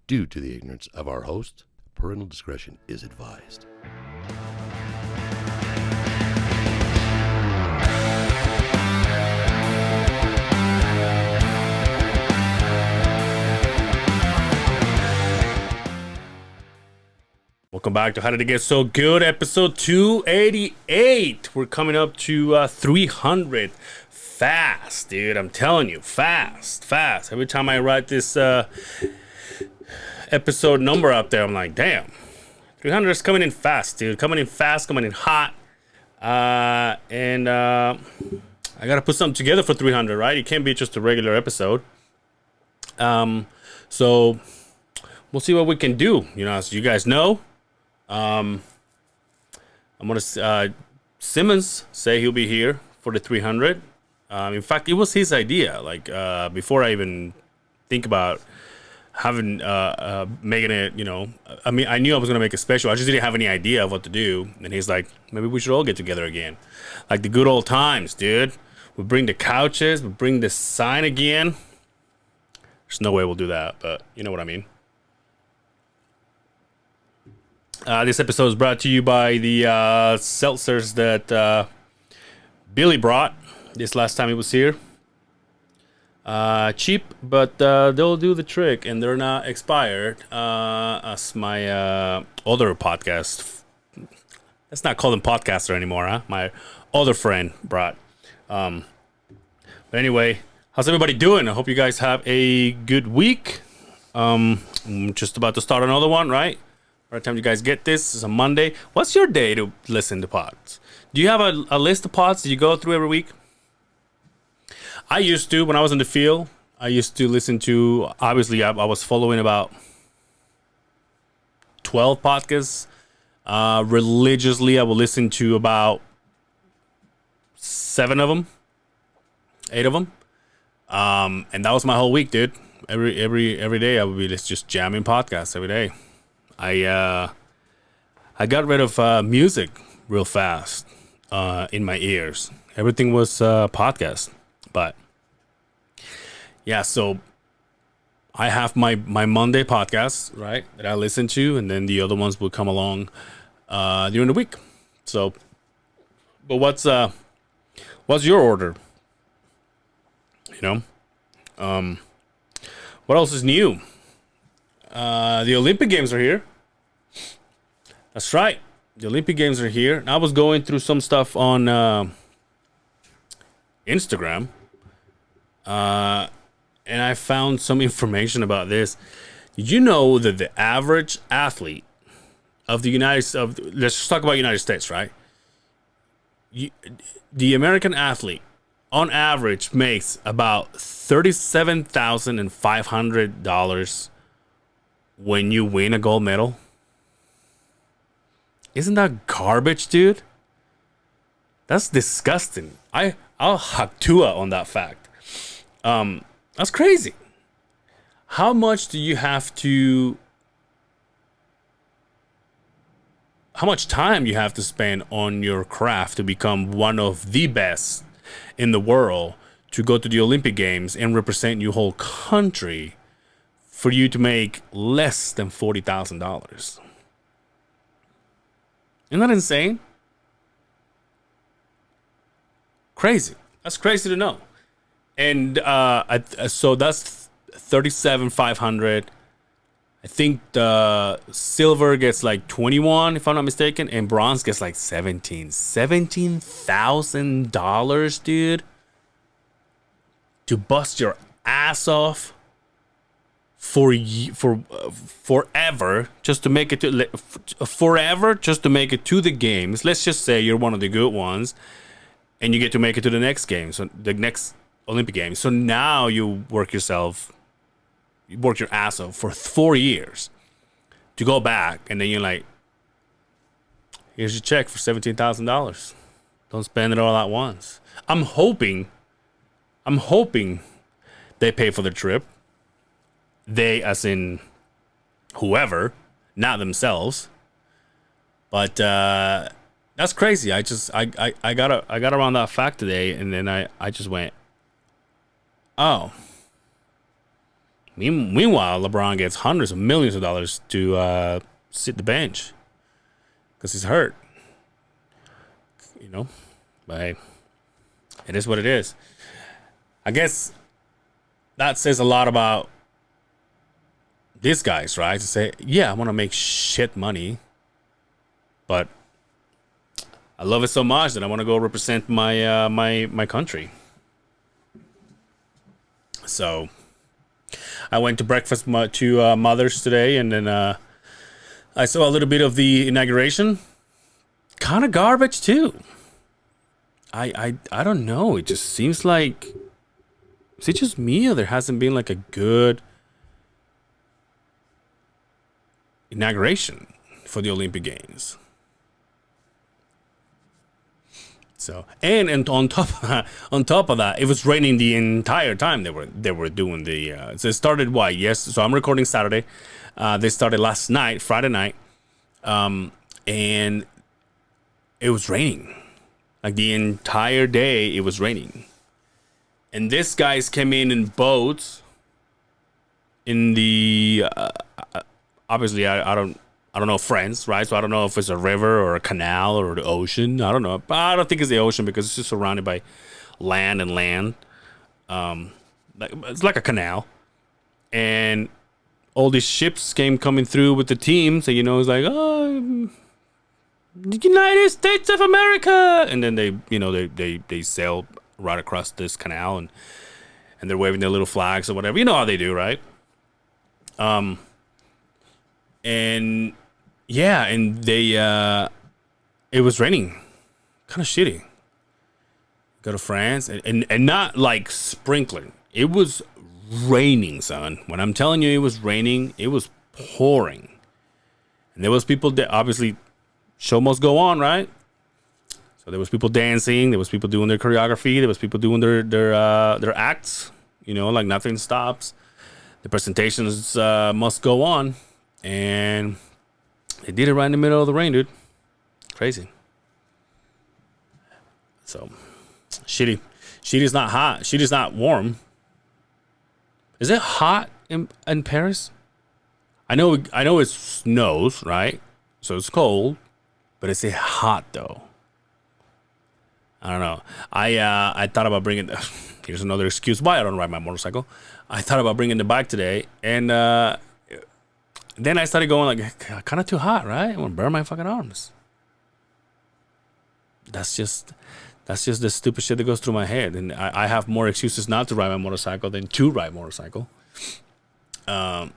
due to the ignorance of our host. Parental discretion is advised. Welcome back to How Did It Get So Good, episode 288. We're coming up to 300 fast, dude. I'm telling you, fast. Every time I write this episode number up there, I'm like, damn, 300 is coming in fast, dude. Coming in fast, coming in hot. And I got to put something together for 300, right? It can't be just a regular episode. So we'll see what we can do. You know, as you guys know, I'm gonna Simmons say he'll be here for the 300. In fact, it was his idea. Like before I even think about having making it, you know, I mean, I knew I was gonna make a special. I just didn't have any idea of what to do. And he's like, maybe we should all get together again, like the good old times, dude. We bring the couches, we bring the sign again. There's no way we'll do that, but you know what I mean. This episode is brought to you by the seltzers that Billy brought this last time he was here. Cheap, but they'll do the trick, and they're not expired. As my other podcast, let's not call them podcaster anymore, huh? My other friend brought. But anyway, how's everybody doing? I hope you guys have a good week. I'm just about to start another one, right? By the time you guys get this, it's a Monday. What's your day to listen to pods? Do you have a list of pods that you go through every week? I used to, when I was in the field, I used to listen to, obviously, I was following about 12 podcasts. Religiously, I would listen to about 7 of them, 8 of them. And that was my whole week, dude. Every day I would be just jamming podcasts every day. I got rid of music real fast in my ears. Everything was podcast. But yeah, so I have my Monday podcast, right, that I listen to, and then the other ones will come along during the week. So, but what's your order? You know, what else is new? The Olympic Games are here. That's right. The Olympic Games are here. I was going through some stuff on Instagram, and I found some information about this. Did you know that the average athlete of the let's just talk about United States, right? The American athlete, on average, makes about $37,500 when you win a gold medal. Isn't that garbage, dude? That's disgusting. I'll hug Tua on that fact. That's crazy. How much time you have to spend on your craft to become one of the best in the world, to go to the Olympic Games and represent your whole country, for you to make less than $40,000. Isn't that insane? Crazy. That's crazy to know. And so that's $37,500. I think the silver gets like 21, if I'm not mistaken, and bronze gets like 17. $17,000, dude, to bust your ass off for forever, just to make it to the games. Let's just say you're one of the good ones, and you get to make it to the next game, so the next Olympic Games. So now you work your ass off for 4 years to go back, and then you're like, here's your check for $17,000. Don't spend it all at once. I'm hoping they pay for the trip. They, as in whoever, not themselves. But that's crazy. I got around that fact today, and then I just went, oh, Meanwhile, LeBron gets hundreds of millions of dollars to sit the bench because he's hurt. But hey, it is what it is. I guess that says a lot about these guys, right? To say, yeah, I want to make shit money, but I love it so much that I want to go represent my country. So I went to breakfast to Mother's today, and then I saw a little bit of the inauguration. Kind of garbage too. I don't know. It just seems like, is it just me, or there hasn't been like a good inauguration for the Olympic Games? So and on top of that, it was raining the entire time they were doing the. So it started Yes. So I'm recording Saturday. They started last night, Friday night, and it was raining. Like the entire day, it was raining. And these guys came in boats. In the obviously, I don't know friends, right? So I don't know if it's a river or a canal or the ocean. I don't know, but I don't think it's the ocean because it's just surrounded by land and land. It's like a canal, and all these ships came coming through with the team. So it's like, oh, the United States of America, and then they sail right across this canal, and they're waving their little flags or whatever. You know how they do, right? And yeah, and they it was raining, kind of shitty. Go to France, and not like sprinkling. It was raining, son. When I'm telling you it was raining, it was pouring, and there was people that obviously. Show must go on, right? So there was people dancing, there was people doing their choreography, there was people doing their acts. Like nothing stops. The presentations must go on, and they did it right in the middle of the rain, dude. Crazy. So shitty. Shitty's not hot. Shitty's not warm. Is it hot in Paris? I know it snows, right? So it's cold. But is it hot though? I don't know. I thought about bringing. Here's another excuse why I don't ride my motorcycle. I thought about bringing the bike today, and then I started going like, kind of too hot, right? I want to burn my fucking arms. That's just the stupid shit that goes through my head, and I have more excuses not to ride my motorcycle than to ride motorcycle. And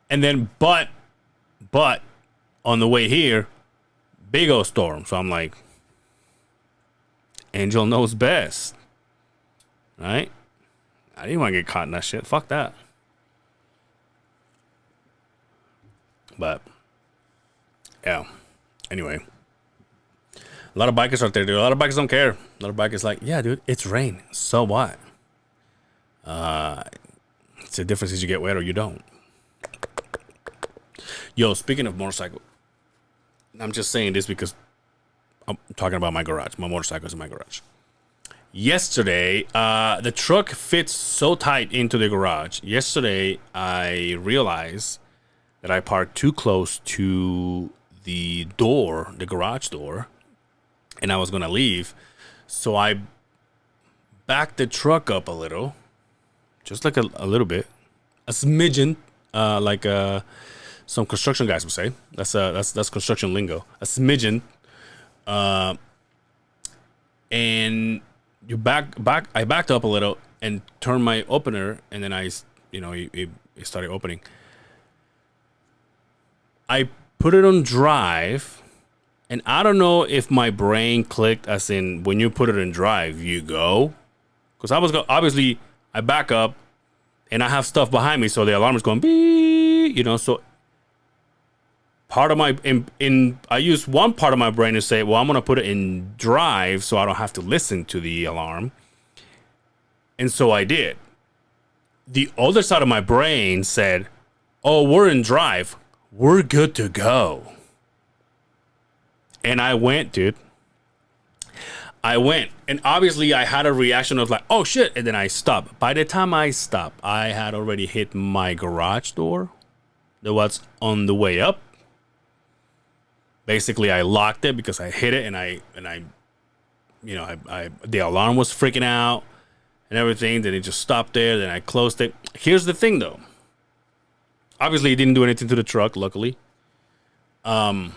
then, but on the way here. Big old storm. So I'm like, Angel knows best. Right? I didn't want to get caught in that shit. Fuck that. But, yeah. Anyway. A lot of bikers out there, dude. A lot of bikers don't care. A lot of bikers like, yeah, dude, it's rain. So what? It's the difference is you get wet or you don't. Yo, speaking of motorcycle. I'm just saying this because I'm talking about my garage. My motorcycle is in my garage. Yesterday, the truck fits so tight into the garage. Yesterday, I realized that I parked too close to the door, the garage door, and I was going to leave. So I backed the truck up a little, just like a little bit, a smidgen, like some construction guys would say. That's construction lingo. A smidgen. And I backed up a little and turned my opener, and then it started opening. I put it on drive, and I don't know if my brain clicked as in when you put it in drive, you go. Because obviously I back up, and I have stuff behind me, so the alarm is going beep, so part of my I use one part of my brain to say, well, I'm gonna put it in drive so I don't have to listen to the alarm, and so I did. The other side of my brain said, oh, we're in drive, we're good to go. And I went, dude. I went, and obviously I had a reaction of like, oh shit, and then I stopped. By the time I stopped, I had already hit my garage door that was on the way up. Basically, I locked it because I hit it, and I the alarm was freaking out and everything. Then it just stopped there. Then I closed it. Here's the thing, though. Obviously, it didn't do anything to the truck, luckily. But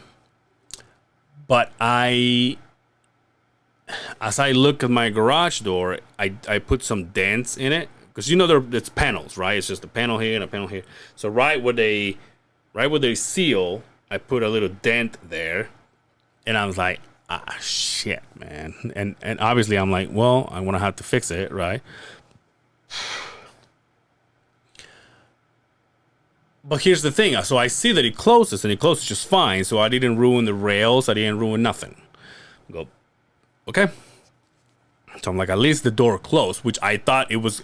as I look at my garage door, I put some dents in it because it's panels, right? It's just a panel here and a panel here. So right where they seal, I put a little dent there, and I was like, shit, man. And obviously I'm like, well, I'm gonna have to fix it, right? But here's the thing. So I see that it closes, and it closes just fine. So I didn't ruin the rails. I didn't ruin nothing. I go, okay. So I'm like, at least the door closed, which I thought it was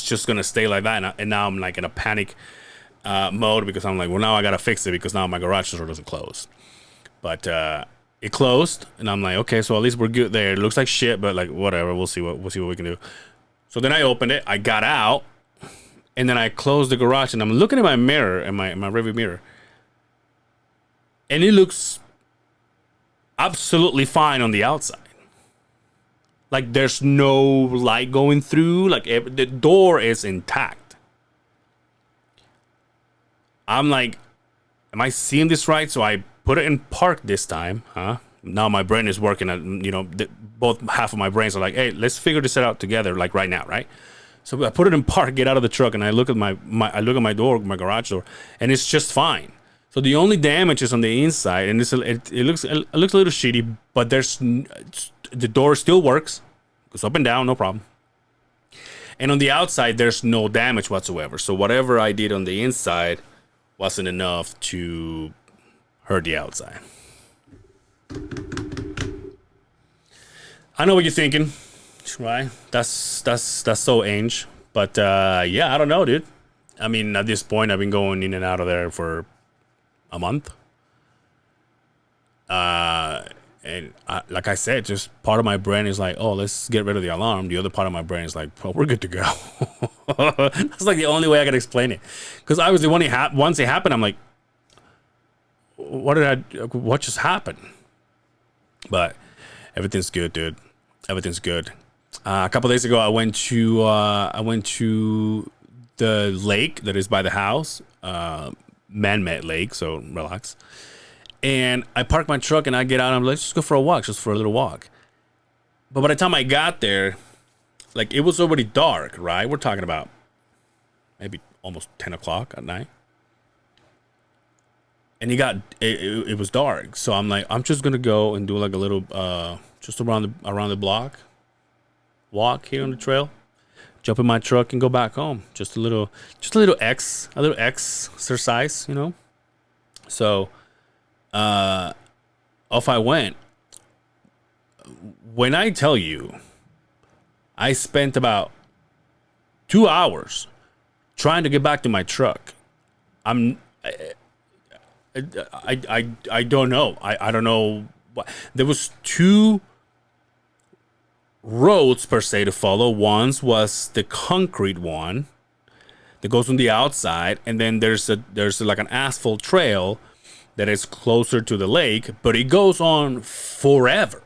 just gonna stay like that. And now I'm like in a panic mode because I'm like, well, now I gotta fix it because now my garage door doesn't close. But it closed, and I'm like, okay, so at least we're good there. It looks like shit, but like whatever. We'll see what we can do. So then I opened it. I got out. And then I closed the garage, and I'm looking at my mirror, in my rearview mirror, and it looks absolutely fine on the outside. Like there's no light going through. Like the door is intact. I'm like, am I seeing this right? So I put it in park this time, huh? Now my brain is working. Both half of my brains are like, hey, let's figure this out together, like right now, right? So I put it in park, get out of the truck, and I look at my door, my garage door, and it's just fine. So the only damage is on the inside, and it looks a little shitty, but the door still works, goes up and down, no problem. And on the outside, there's no damage whatsoever. So whatever I did on the inside wasn't enough to hurt the outside. I know what you're thinking. Right, that's so Ange, but yeah, I don't know, dude. I mean, at this point, I've been going in and out of there for a month, and like I said, just part of my brain is like, oh, let's get rid of the alarm. The other part of my brain is like, well, we're good to go. That's like the only way I can explain it, because obviously once it happened, I'm like, what just happened? But everything's good, dude. Everything's good. A couple days ago, I went to the lake that is by the house, man-made lake, so relax. And I parked my truck, and I get out, and I'm like, let's just go for a walk, just for a little walk. But by the time I got there, like, it was already dark, right? We're talking about maybe almost 10 o'clock at night. And it was dark, so I'm like, I'm just gonna go and do like a little, just around the block. Walk here on the trail, jump in my truck, and go back home. Just a little exercise, you know. So, off I went. When I tell you, I spent about 2 hours trying to get back to my truck. I don't know. I don't know. There was two roads per se to follow. One was the concrete one that goes on the outside, and then there's like an asphalt trail that is closer to the lake, but it goes on forever.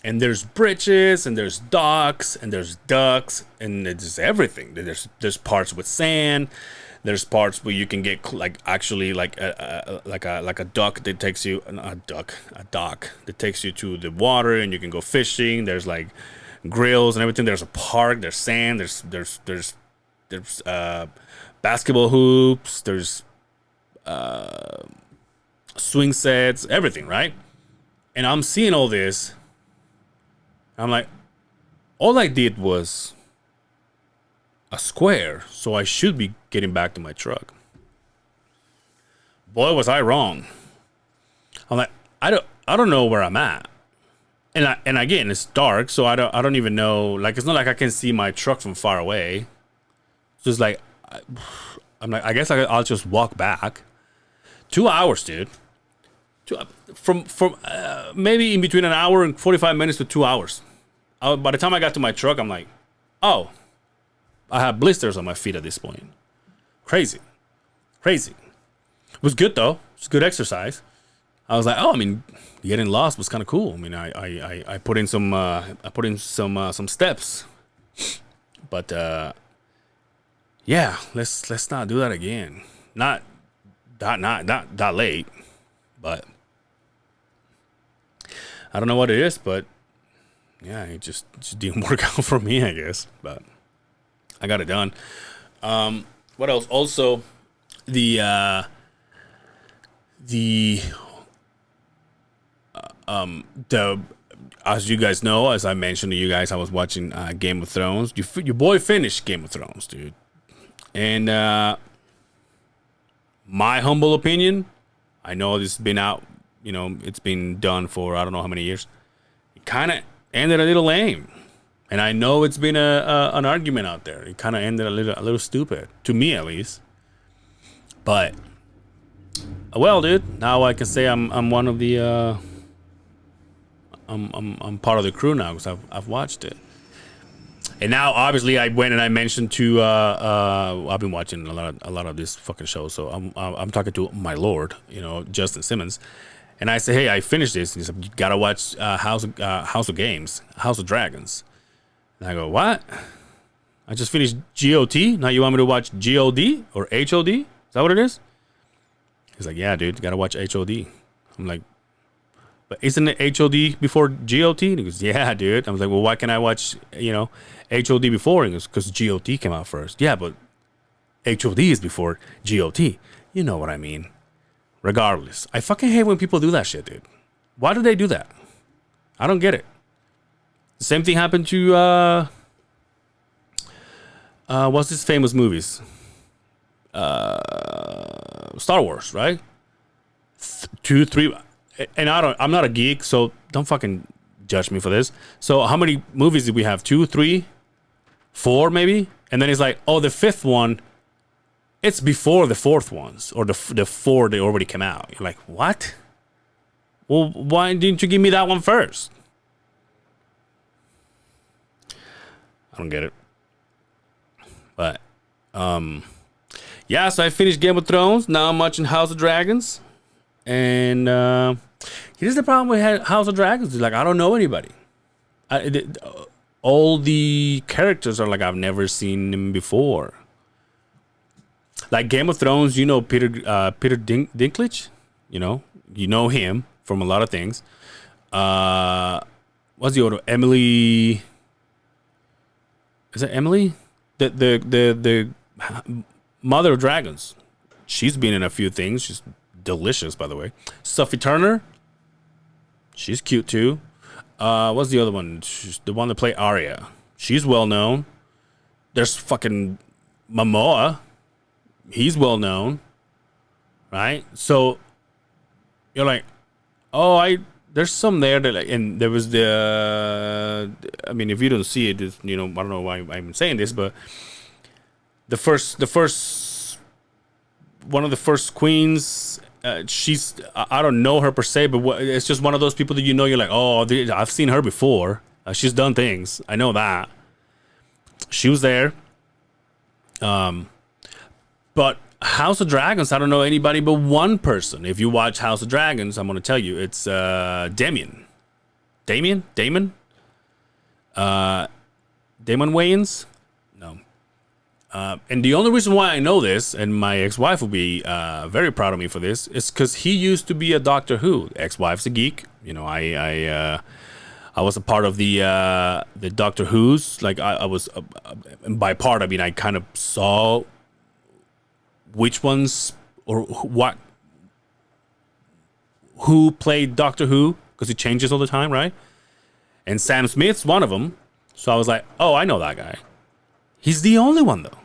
And there's bridges, and there's docks, and there's ducks, and there's everything. There's parts with sand. There's parts where you can get like actually like a duck that takes you a dock that takes you to the water, and you can go fishing. There's like grills and everything. There's a park. There's sand. There's basketball hoops. There's swing sets. Everything, right? And I'm seeing all this. I'm like, all I did was a square, so I should be getting back to my truck. Boy, was I wrong. I'm like, I don't know where I'm at, and again, it's dark, so I don't even know. Like, it's not like I can see my truck from far away. It's just like, I'm like, I guess I'll just walk back. 2 hours, dude. from maybe in between an hour and 45 minutes to 2 hours. By the time I got to my truck, I'm like, oh, I have blisters on my feet at this point. Crazy. It was good though. It's good exercise. I was like, oh, I mean, getting lost was kind of cool. I mean, I put in some steps, but yeah, let's not do that again. Not that late, but I don't know what it is, but yeah, it just didn't work out for me, I guess. But I got it done. What else? Also, the as you guys know, as I mentioned to you guys, I was watching Game of Thrones. Your boy finished Game of Thrones, dude. And my humble opinion, I know this has been out, it's been done for I don't know how many years. It kind of ended a little lame. And I know it's been an argument out there. It kind of ended a little stupid, to me at least. But well, dude, now I can say I'm one of the I'm part of the crew now because I've watched it. And now, obviously, I went and I mentioned to I've been watching a lot of this fucking show, so I'm talking to my lord, Justin Simmons, and I say, hey, I finished this. And he said, you gotta watch House of Dragons. And I go, what? I just finished GOT. Now you want me to watch GOD or HOD? Is that what it is? He's like, yeah, dude, you gotta watch HOD. I'm like, but isn't it HOD before GOT? And he goes, yeah, dude. I was like, well, why can't I watch, HOD before? And he goes, because GOT came out first. Yeah, but HOD is before GOT. You know what I mean. Regardless. I fucking hate when people do that shit, dude. Why do they do that? I don't get it. The same thing happened to, what's his famous movies? Star Wars, right? 2, 3... And I'm not a geek, so don't fucking judge me for this. So how many movies did we have? 2, 3, 4 maybe? And then it's like, oh, the fifth one, it's before the fourth ones. Or the 4 they already came out. You're like, what? Well, why didn't you give me that one first? I don't get it. But, yeah, so I finished Game of Thrones. Now I'm watching House of Dragons. And here's the problem with House of Dragons. Like, I don't know anybody. All the characters are like I've never seen them before. Like Game of Thrones, Peter Dinklage. You know him from a lot of things. What's the other? Emily. Is it Emily? The Mother of Dragons. She's been in a few things. She's delicious, by the way. Sophie Turner, she's cute too. What's the other one? She's the one that played Arya. She's well known. There's fucking Momoa. He's well known, right? So you're like, oh, there's some there that, and there was the. I mean, if you don't see it, I don't know why I'm saying this, but the first one of the first queens. She's, I don't know her per se, but it's just one of those people that you're like, oh, I've seen her before. She's done things. I know that. She was there. But House of Dragons, I don't know anybody but one person. If you watch House of Dragons, I'm going to tell you, it's Damon Wayans? No. And the only reason why I know this, and my ex-wife will be very proud of me for this, is because he used to be a Doctor Who. Ex-wife's a geek. I was a part of the Doctor Who's. Like I was, by part, I mean I kind of saw which ones or what, who played Doctor Who, because it changes all the time, right? And Sam Smith's one of them. So I was like, oh, I know that guy. He's the only one though.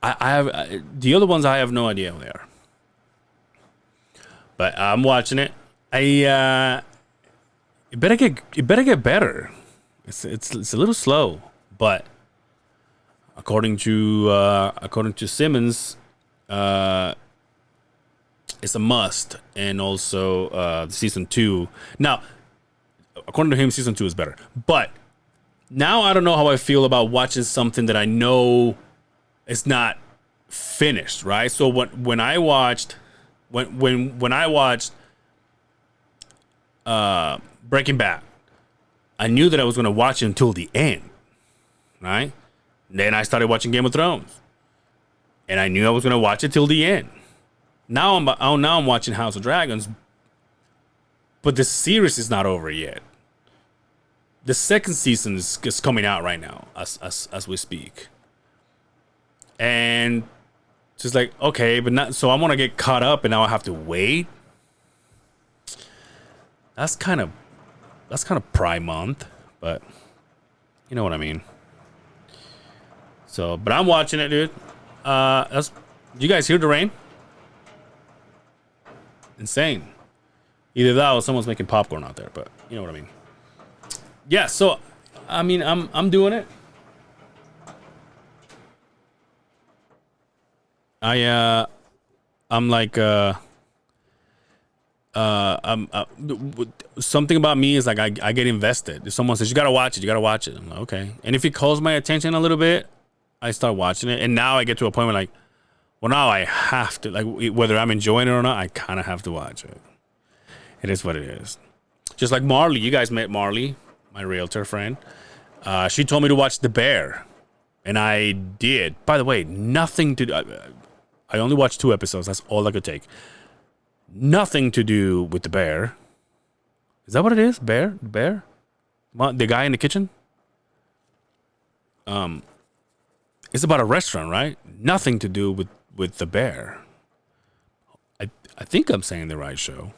I have the other ones. I have no idea who they are. But I'm watching it. It better get better. It's a little slow, but according to Simmons, is a must, and also season 2. Now, according to him, season 2 is better. But now I don't know how I feel about watching something that I know is not finished, right? So when I watched Breaking Bad, I knew that I was going to watch it until the end, right? Then I started watching Game of Thrones, and I knew I was going to watch it till the end. Now I'm watching House of Dragons, but the series is not over yet. The second season is coming out right now as we speak, and just like, okay, but not so I want to get caught up, and now I have to wait. That's kind of Prime Month, but you know what I mean. So, but I'm watching it, dude. You guys hear the rain? Insane. Either that or someone's making popcorn out there, but you know what I mean. Yeah, so I mean, I'm doing it. I'm like something about me is like I get invested. If someone says you gotta watch it, I'm like, okay. And if it calls my attention a little bit, I start watching it. And now I get to a point where like, well, now I have to, like, whether I'm enjoying it or not, I kind of have to watch it. It is what it is. Just like Marley, you guys met Marley, my realtor friend. She told me to watch The Bear, and I did. By the way, nothing to do. I only watched 2 episodes. That's all I could take. Nothing to do with The Bear. Is that what it is? Bear? The Bear? The guy in the kitchen? It's about a restaurant, right? Nothing to do with The Bear. I think I'm saying the right show.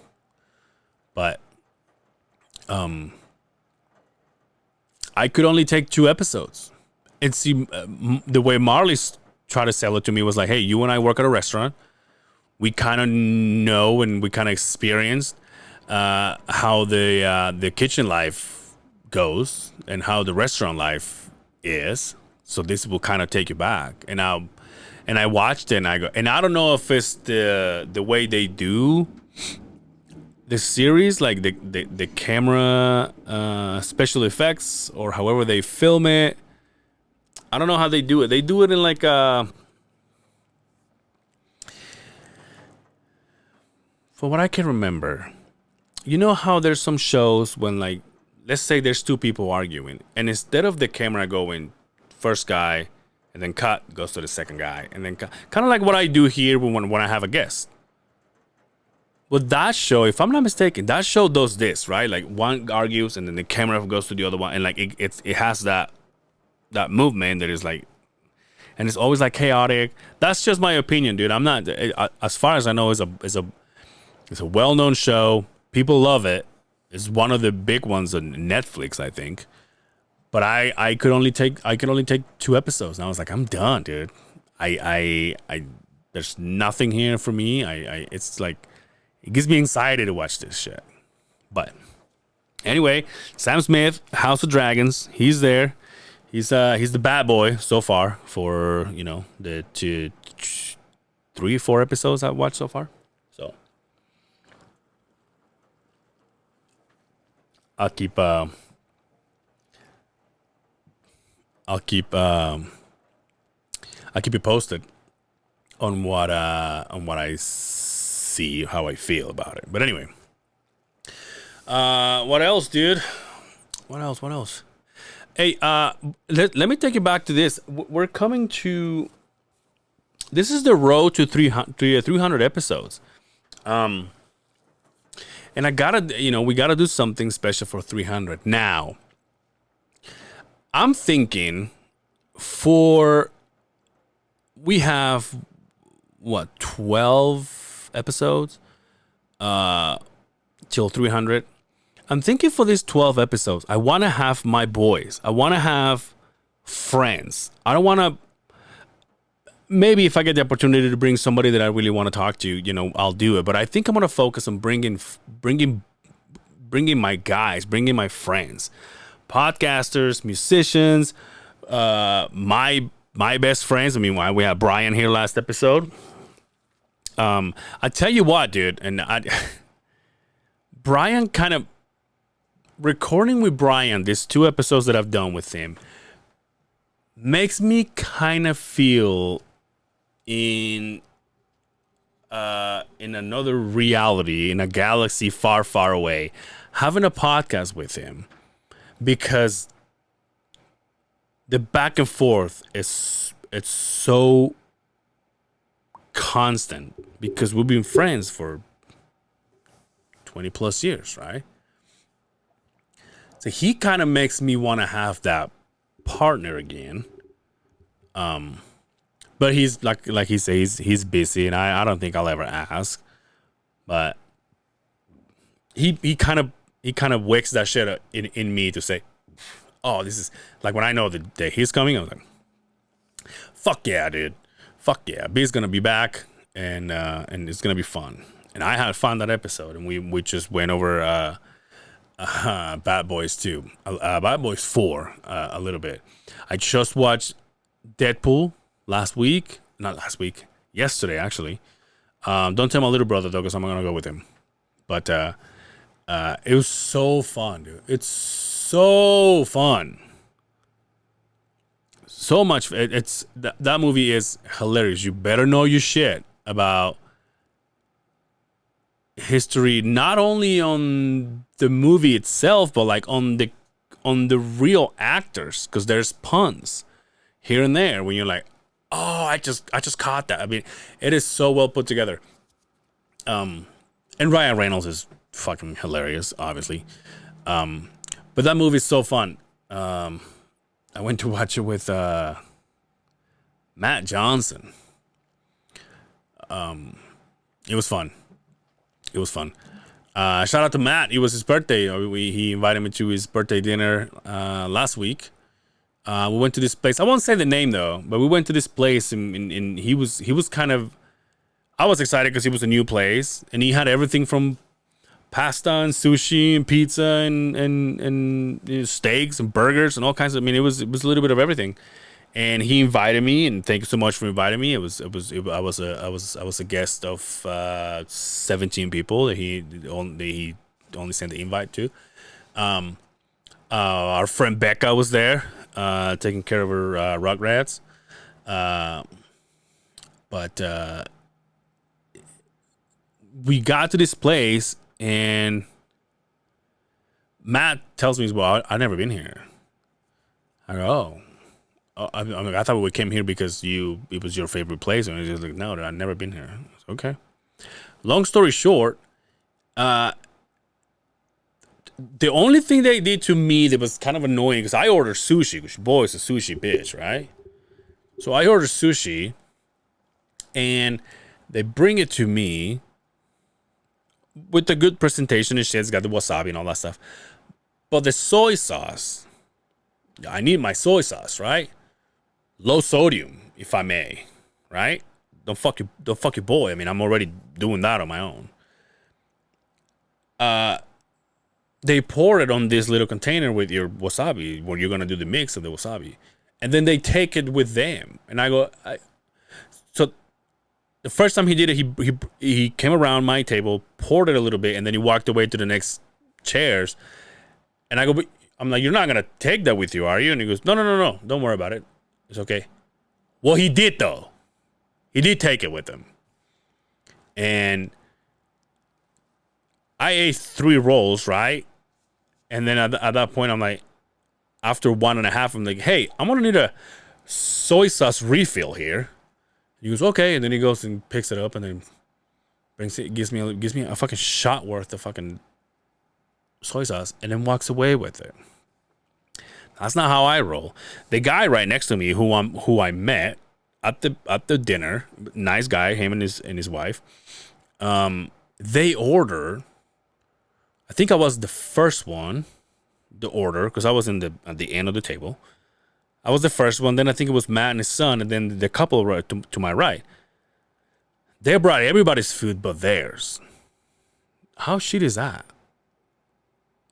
But I could only take 2 episodes. And see, the way Marley's tried to sell it to me was like, hey, you and I work at a restaurant. We kind of know and we kind of experienced how the kitchen life goes and how the restaurant life is. So this will kind of take you back. And I watched it, and I go, and I don't know if it's the way they do the series, like the camera special effects, or however they film it. I don't know how they do it. They do it in like for what I can remember, you know how there's some shows when, like, let's say there's 2 people arguing, and instead of the camera going first guy and then cut, goes to the second guy, and then kind of like what I do here when I have a guest. Well, that show, if I'm not mistaken, that show does this, right? Like, one argues and then the camera goes to the other one, and like it has that movement that is like, and it's always like chaotic. That's just my opinion, dude. I'm not, as far as I know, it's a well-known show. People love it. It's one of the big ones on Netflix, I think. But I could only take 2 episodes, and I was like, I'm done, dude. I there's nothing here for me. It's like, it gives me anxiety to watch this shit. But anyway, Sam Smith, House of Dragons, he's there. He's the bad boy so far for, you know, the 3-4 episodes I've watched so far. So I'll keep you posted on what I see, how I feel about it. But anyway, what else, dude? What else? Hey, let me take you back to this. We're coming to. This is the road to 300 episodes. And we gotta do something special for 300. Now, I'm thinking we have 12 episodes till 300. I'm thinking for these 12 episodes, I want to have my boys. I want to have friends. I don't want to. Maybe if I get the opportunity to bring somebody that I really want to talk to, you know, I'll do it. But I think I'm going to focus on bringing my guys, bringing my friends, podcasters, musicians, my best friends. I mean, we had Brian here last episode. I tell you what, dude, and Brian kind of recording with Brian. These 2 episodes that I've done with him makes me kind of feel in another reality, in a galaxy far, far away, having a podcast with him, because the back and forth it's so constant, because we've been friends for 20 plus years, right? So he kind of makes me want to have that partner again. But he's like he says, he's busy, and I don't think I'll ever ask. But he kind of wakes that shit in me to say, oh, this is like, when I know that he's coming, I'm like, fuck yeah, dude, fuck yeah, B's gonna be back, and it's gonna be fun. And I had fun that episode, and we just went over Bad Boys 2, Bad Boys 4 a little bit. I just watched Deadpool yesterday actually. Don't tell my little brother though, because I'm gonna go with him. But it was so fun, dude. It's so fun, so much. That movie is hilarious. You better know your shit about history, not only on the movie itself, but like on the real actors, because there's puns here and there when you're like, oh, I just caught that. I mean, it is so well put together. And Ryan Reynolds is fucking hilarious, obviously. But that movie is so fun. I went to watch it with Matt Johnson. It was fun. Shout out to Matt. It was his birthday. He invited me to his birthday dinner last week. We went to this place. I won't say the name though, but we went to this place, and he was kind of. I was excited because it was a new place, and he had everything from pasta and sushi and pizza and steaks and burgers and all kinds of. I mean, it was a little bit of everything, and he invited me. And thank you so much for inviting me. I was a guest of 17 people that he only sent the invite to. Our friend Becca was there. Taking care of her Rugrats. But we got to this place, and Matt tells me, well, I've never been here. I go, oh. I thought we came here because it was your favorite place. And he's just like, no, I've never been here. Okay. Long story short, the only thing they did to me that was kind of annoying, because I ordered sushi, because your boy's a sushi bitch, right? So I ordered sushi, and they bring it to me with a good presentation and shit. It's got the wasabi and all that stuff. But the soy sauce, I need my soy sauce, right? Low sodium, if I may, right? Don't fuck your boy. I mean, I'm already doing that on my own. They pour it on this little container with your wasabi, where you're gonna do the mix of the wasabi, and then they take it with them. And I go, so the first time he did it, he came around my table, poured it a little bit, and then he walked away to the next chairs. And I go, I'm like, you're not gonna take that with you, are you? And he goes, no, don't worry about it. It's okay. Well, he did though. He did take it with him, and I ate 3 rolls, right? And then at that point, I'm like, after 1.5, I'm like, hey, I'm gonna need a soy sauce refill here. He goes, okay, and then he goes and picks it up, and then gives me a fucking shot worth of fucking soy sauce, and then walks away with it. That's not how I roll. The guy right next to me, who I met at the dinner, nice guy, him and his wife. They order. I think I was the first one to order, because I was at the end of the table. I was the first one. Then I think it was Matt and his son, and then the couple right to my right. They brought everybody's food but theirs. How shit is that?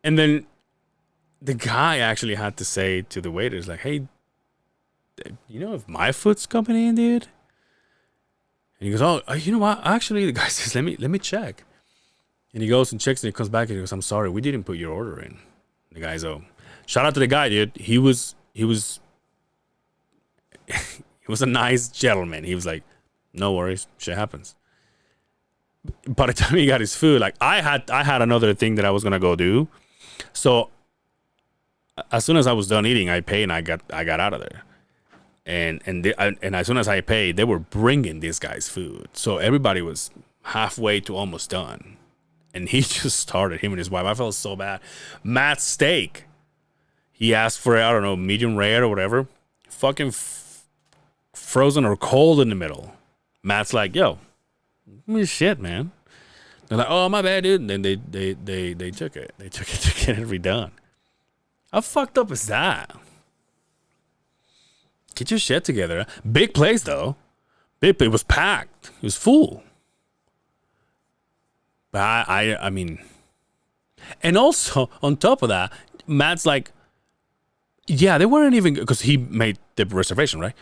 And then the guy actually had to say to the waiters, like, hey, you know if my food's coming in, dude? And he goes, oh, you know what? Actually, the guy says, let me check. And he goes and checks, and he comes back and he goes, I'm sorry, we didn't put your order in. The guy's, oh, shout out to the guy, dude. He was he was a nice gentleman. He was like, no worries, shit happens. By the time he got his food, like I had another thing that I was gonna go do. So as soon as I was done eating, I paid and I got out of there. And as soon as I paid, they were bringing this guy's food. So everybody was halfway to almost done. And he just started, him and his wife. I felt so bad. Matt's steak. He asked for, I don't know, medium rare or whatever. Fucking frozen or cold in the middle. Matt's like, yo, shit, man. They're like, oh, my bad, dude. And then they took it. They took it to get it redone. How fucked up is that? Get your shit together. Big place, though. It was packed. It was full. But I mean... And also, on top of that, Matt's like, yeah, they weren't even... Because he made the reservation, right?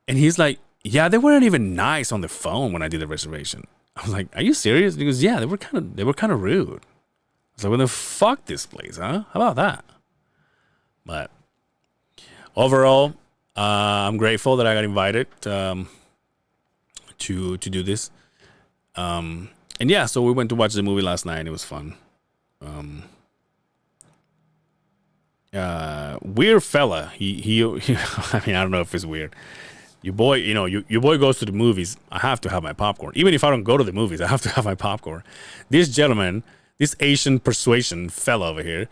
And he's like, yeah, they weren't even nice on the phone when I did the reservation. I was like, are you serious? He goes, yeah, they were kind of rude. I was like, well, then fuck this place, huh? How about that? But overall, I'm grateful that I got invited to do this. And yeah, so we went to watch the movie last night. It was fun. Weird fella. He I mean, I don't know if it's weird. Your boy, your boy goes to the movies. I have to have my popcorn. Even if I don't go to the movies, I have to have my popcorn. This gentleman, this Asian persuasion fella over here,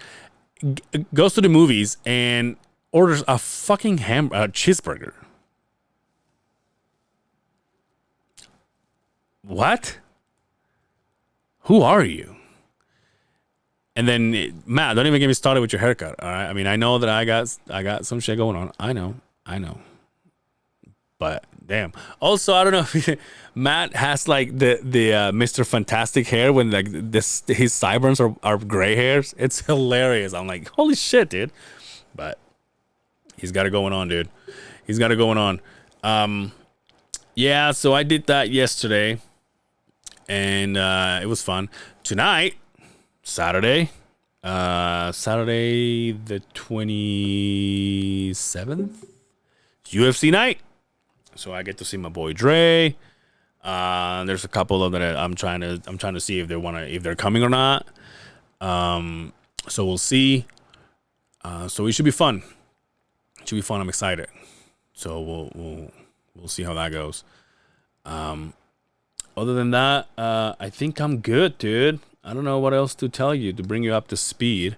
goes to the movies and orders a fucking cheeseburger. What? Who are you? And then, Matt, don't even get me started with your haircut. All right. I mean, I know that I got some shit going on. I know. But damn. Also, I don't know if Matt has like the Mr. Fantastic hair when like his sideburns are gray hairs. It's hilarious. I'm like, holy shit, dude. But he's got it going on, dude. He's got it going on. Yeah. So I did that yesterday, and it was fun. Tonight, Saturday the 27th, UFC night. So I get to see my boy Dre. There's a couple of that I'm trying to see if they're coming or not. So we'll see. So it should be fun. It should be fun. I'm excited. So we'll see how that goes. Other than that, I think I'm good, dude. I don't know what else to tell you to bring you up to speed.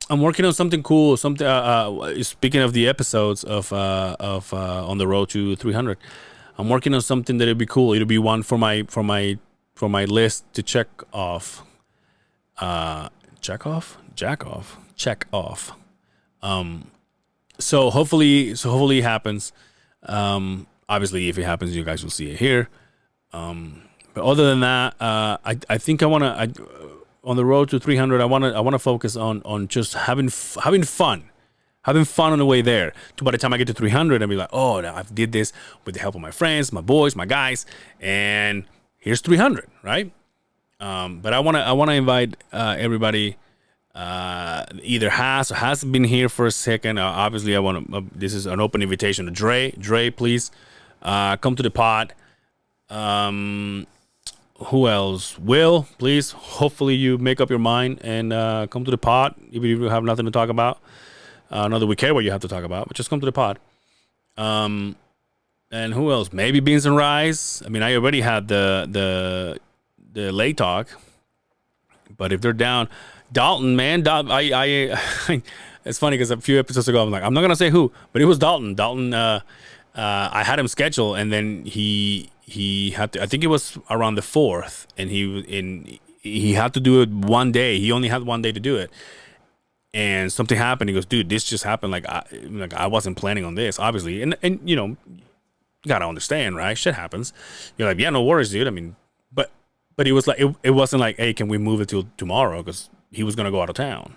I'm working on something cool. Speaking of the episodes of On the Road to 300, I'm working on something that'll be cool. It'll be one for my list to check off. Check off. So hopefully it happens. Obviously, if it happens, you guys will see it here. But other than that, I think I want to. On the road to 300, I want to focus on just having fun on the way there. By the time I get to 300, I'll be like, oh, I did this with the help of my friends, my boys, my guys, and here's 300, right? But I want to invite everybody. Either has or hasn't been here for a second. Obviously, I want to. This is an open invitation to Dre. Dre, please come to the pod. Who else? Will, please. Hopefully you make up your mind and come to the pod, even if you have nothing to talk about. Not that we care what you have to talk about, but just come to the pod. And who else? Maybe Beans and Rice. I mean, I already had the late talk, but if they're down, Dalton, man, it's funny because a few episodes ago I'm like, I'm not gonna say who, but it was Dalton. Dalton, I had him schedule, and then he had to. I think it was around the 4th, and he had to do it one day. He only had one day to do it, and something happened. He goes, dude, this just happened. Like I wasn't planning on this, obviously, and you gotta understand, right? Shit happens. You're like, yeah, no worries, dude. I mean, but it was like it wasn't like, hey, can we move it till tomorrow? Because he was gonna go out of town.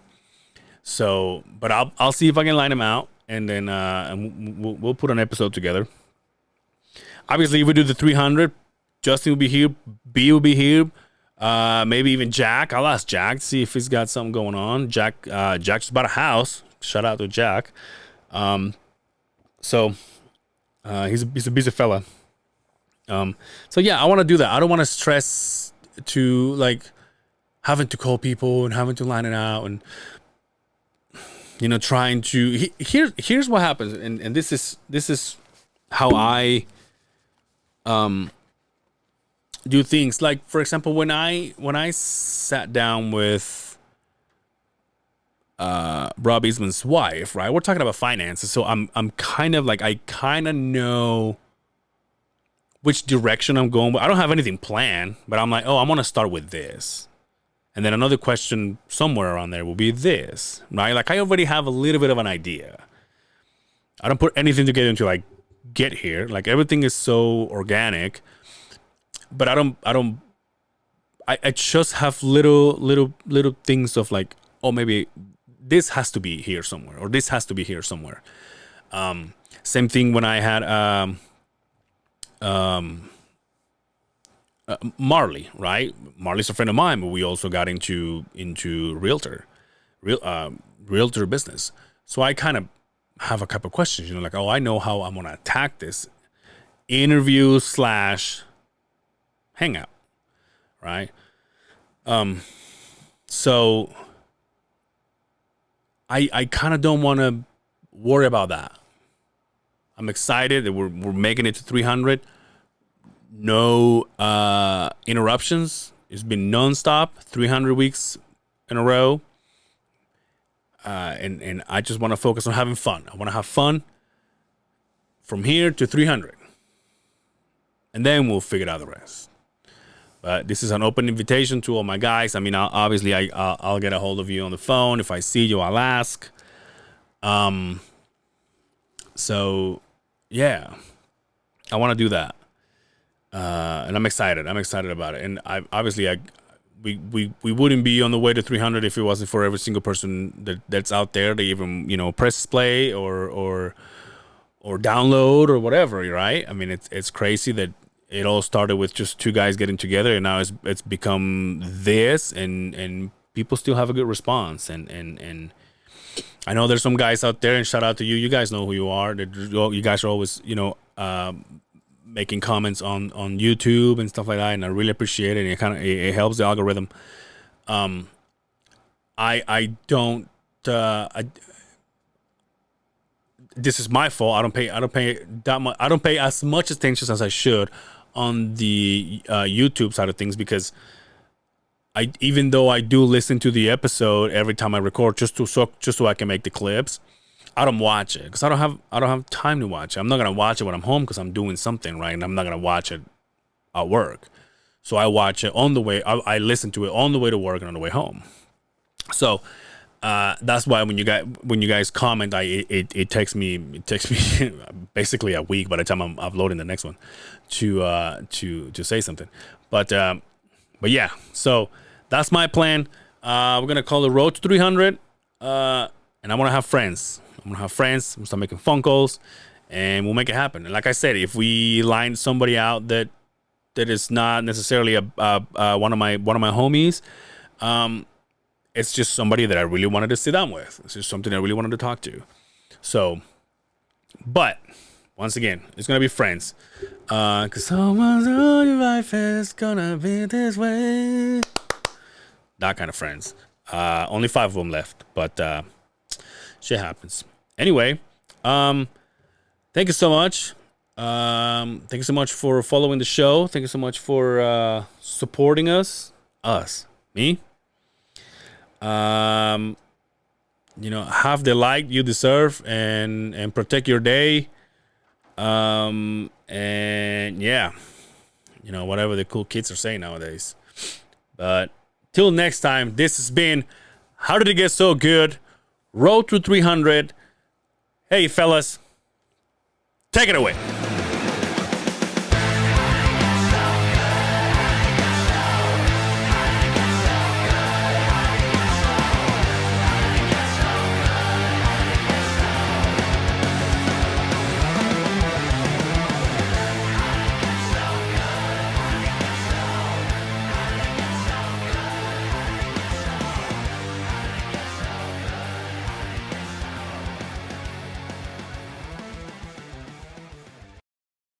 So, but I'll see if I can line him out. and then we'll put an episode together. Obviously, if we do the 300, Justin will be here, B will be here, maybe even Jack. I'll ask Jack to see if he's got something going on. Jack just bought a house. Shout out to Jack. So he's a busy fella. So yeah, I want to do that. I don't want to stress to like having to call people and having to line it out and trying to. Here's what happens, and this is how I do things. Like, for example, when I sat down with Rob Eastman's wife, right? We're talking about finances, so I'm kind of like, I kind of know which direction I'm going. I don't have anything planned, but I'm like, oh, I'm gonna start with this, and then another question somewhere around there will be this, right? Like, I already have a little bit of an idea. I don't put anything together until I get here. Like, everything is so organic, but I just have little things of like, oh, maybe this has to be here somewhere, or this has to be here somewhere. Same thing when I had Marley, right? Marley's a friend of mine, but we also got into realtor business. So I kind of have a couple of questions, like, oh, I know how I'm gonna attack this interview / hangout, right? So I kind of don't want to worry about that. I'm excited that we're making it to 300. No interruptions. It's been nonstop, 300 weeks in a row. And I just want to focus on having fun. I want to have fun from here to 300. And then we'll figure out the rest. But this is an open invitation to all my guys. I mean, I'll get a hold of you on the phone. If I see you, I'll ask. So, yeah, I want to do that. And I'm excited. I'm excited about it. And we wouldn't be on the way to 300 if it wasn't for every single person that's out there. They even, press play or download or whatever, right? I mean, it's crazy that it all started with just two guys getting together, and now it's become this, and people still have a good response. And I know there's some guys out there, and shout out to you. You guys know who you are. You guys are always, making comments on YouTube and stuff like that, and I really appreciate it. And it helps the algorithm. This is my fault. I don't pay that much. I don't pay as much attention as I should on the YouTube side of things, because even though I do listen to the episode every time I record, just so I can make the clips, I don't watch it because I don't have time to watch it. I'm not gonna watch it when I'm home because I'm doing something, right? And I'm not gonna watch it at work. So I watch it on the way. I listen to it on the way to work and on the way home. So that's why when you guys comment, it takes me basically a week by the time I'm uploading the next one to say something. But yeah, so that's my plan. We're gonna call the road to 300, and I want to have friends. I'm gonna start making phone calls, and we'll make it happen. And like I said, if we line somebody out that is not necessarily one of my homies, it's just somebody that I really wanted to sit down with. It's just something I really wanted to talk to. So, but once again, it's gonna be friends. Cause someone's on your life is gonna be this way. That kind of friends. Only 5 of them left, but shit happens. Anyway, thank you so much. Thank you so much for following the show. Thank you so much for supporting us, me. Have the like you deserve, and protect your day. And yeah, whatever the cool kids are saying nowadays. But till next time, this has been How Did It Get So Good? Road to 300. Hey, fellas, take it away.